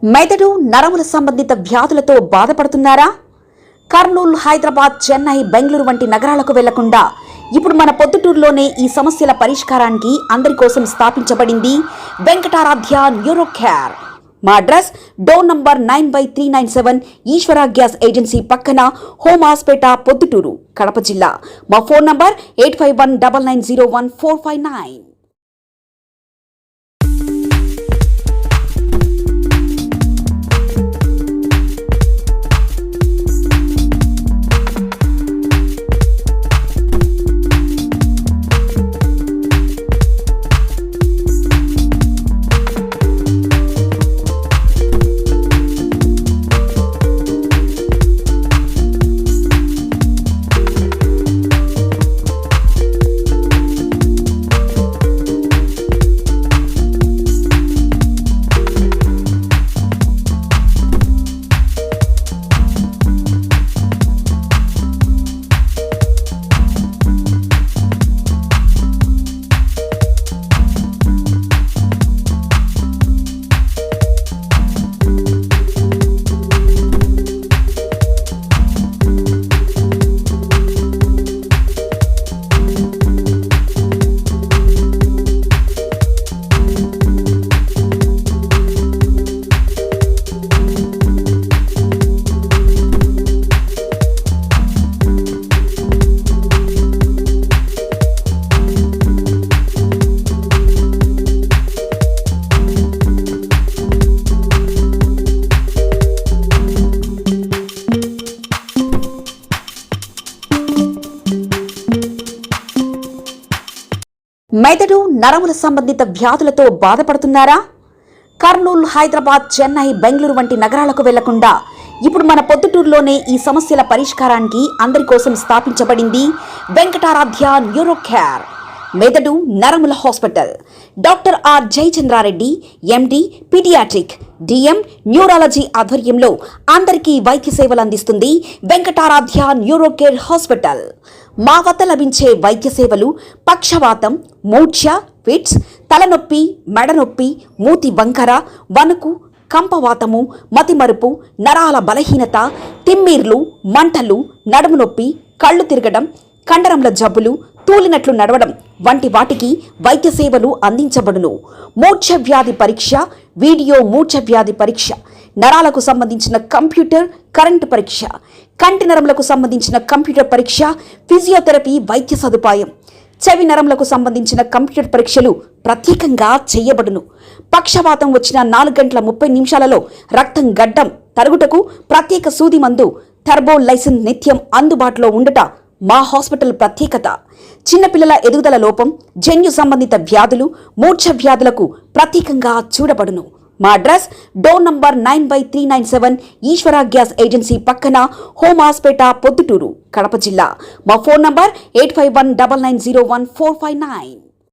మెదడు నరముల సంబంధిత వ్యాధులతో బాధపడుతున్నారా? కర్నూలు, హైదరాబాద్, చెన్నై, బెంగళూరు వంటి నగరాలకు వెళ్లకుండా ఇప్పుడు మన పొద్దుటూరులోనే ఈ సమస్యల పరిష్కారానికి అందరి కోసం స్థాపించబడింది వెంకటారాధ్య న్యూరో కేర్. మా అడ్రస్ డోర్ నంబర్ 9/397 ఈశ్వర గ్యాస్ ఏజెన్సీ పక్కన, హోమాస్పేట, పొద్దుటూరు, కడప జిల్లా. మా ఫోన్ నంబర్ 8519901459. మెదడు నరముల సంబంధిత వ్యాధులతో బాధపడుతున్నారా? కర్నూలు, హైదరాబాద్, చెన్నై, బెంగళూరు వంటి నగరాలకు వెళ్లకుండా ఇప్పుడు మన పొద్దుటూరులోనే ఈ సమస్యల పరిష్కారానికి అందరి కోసం స్థాపించబడింది వెంకటారాధ్య న్యూరో కేర్. మెదడు నరముల hospital. Doctor R Jayachandra Reddy, MD, pediatric, DM, neurology ఆధ్వర్యంలో అందరికీ వైద్య సేవలు అందిస్తుంది వెంకటారాధ్య న్యూరో కేర్ హాస్పిటల్. మా వద్ద లభించే వైద్య సేవలు పక్షవాతం, మూర్ఛ, ఫిట్స్, తలనొప్పి, మెడనొప్పి, మూతి వంకర, వణుకు, కంపవాతము, మతిమరుపు, నరాల బలహీనత, తిమ్మిర్లు, మంటలు, నడుము నొప్పి, కళ్ళు తిరగడం, కండరంల జబ్బులు, తూలినట్లు నడవడం వంటి వాటికి వైద్య సేవలు అందించబడును. మూర్ఛ వ్యాధి పరీక్ష, వీడియో మూర్ఛ వ్యాధి పరీక్ష, నరాలకు సంబంధించిన కంప్యూటర్ కరెంటు పరీక్ష, కంటి నరములకు సంబంధించిన కంప్యూటర్ పరీక్ష, ఫిజియోథెరపీ వైద్య సదుపాయం, చెవి నరములకు సంబంధించిన కంప్యూటర్ పరీక్షలు ప్రత్యేకంగా చేయబడును. పక్షవాతం వచ్చిన 4 గంటల 30 నిమిషాలలో రక్తం గడ్డం తరుగుటకు ప్రత్యేక సూది మందు థర్బోలైసిన్ నిత్యం అందుబాటులో ఉండుట మా హాస్పిటల్ ప్రత్యేకత. చిన్నపిల్లల ఎదుగుదల లోపం, జన్యు సంబంధిత వ్యాధులు, మూర్ఛ వ్యాధులకు ప్రత్యేకంగా చూడబడును. మా అడ్రస్ డోర్ నంబర్ 9/397 ఈశ్వర గ్యాస్ ఏజెన్సీ పక్కన, హోమాస్పేట, పొద్దుటూరు, కడప జిల్లా. మా ఫోన్ నంబర్ 8519901459.